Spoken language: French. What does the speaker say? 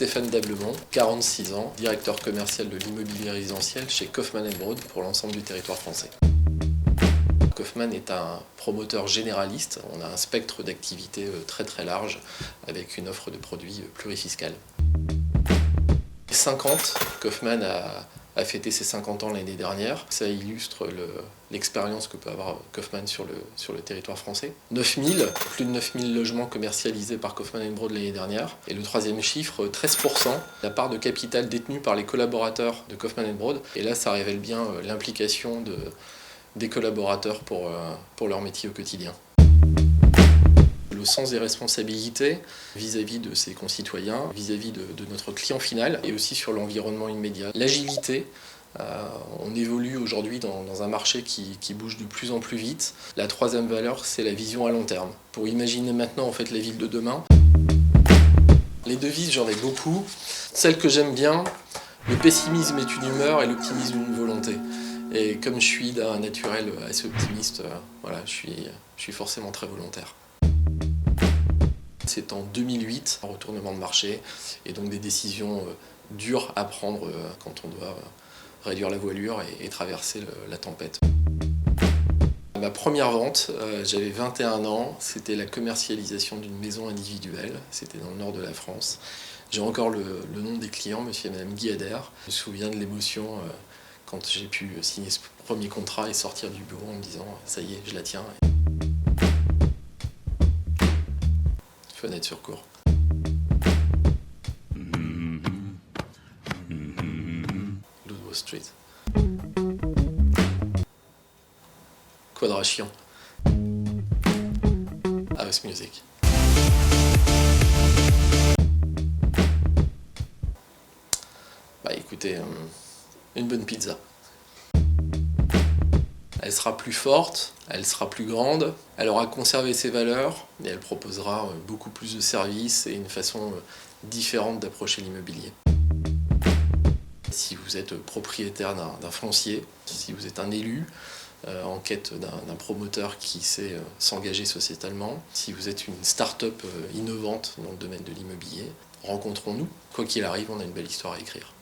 Stéphane Dablemont, 46 ans, directeur commercial de l'immobilier résidentiel chez Kaufman & Broad pour l'ensemble du territoire français. Kaufman est un promoteur généraliste. On a un spectre d'activités très très large avec une offre de produits plurifiscale. 50, Kaufman a fêté ses 50 ans l'année dernière. Ça illustre l'expérience que peut avoir Kaufman sur le territoire français. 9000, plus de 9000 logements commercialisés par Kaufman & Broad l'année dernière. Et le troisième chiffre, 13%, la part de capital détenue par les collaborateurs de Kaufman & Broad. Et là, ça révèle bien l'implication des collaborateurs pour leur métier au quotidien. Le sens des responsabilités vis-à-vis de ses concitoyens, vis-à-vis de notre client final et aussi sur l'environnement immédiat. L'agilité, on évolue aujourd'hui dans un marché qui bouge de plus en plus vite. La troisième valeur, c'est la vision à long terme. Pour imaginer maintenant en fait la ville de demain. Les devises, j'en ai beaucoup. Celle que j'aime bien, le pessimisme est une humeur et l'optimisme une volonté. Et comme je suis d'un naturel assez optimiste, voilà, je suis forcément très volontaire. C'est en 2008, un retournement de marché et donc des décisions dures à prendre quand on doit réduire la voilure et traverser la tempête. Ma première vente, j'avais 21 ans, c'était la commercialisation d'une maison individuelle, c'était dans le nord de la France. J'ai encore le nom des clients, monsieur et madame Guyader. Je me souviens de l'émotion quand j'ai pu signer ce premier contrat et sortir du bureau en me disant « ça y est, je la tiens ». Fenêtre sur cour. Ludlow Street. Quadrachian. House Music. Bah écoutez, une bonne pizza. Elle sera plus forte, elle sera plus grande, elle aura conservé ses valeurs et elle proposera beaucoup plus de services et une façon différente d'approcher l'immobilier. Si vous êtes propriétaire d'un foncier, si vous êtes un élu en quête d'un promoteur qui sait s'engager sociétalement, si vous êtes une start-up innovante dans le domaine de l'immobilier, rencontrons-nous. Quoi qu'il arrive, on a une belle histoire à écrire.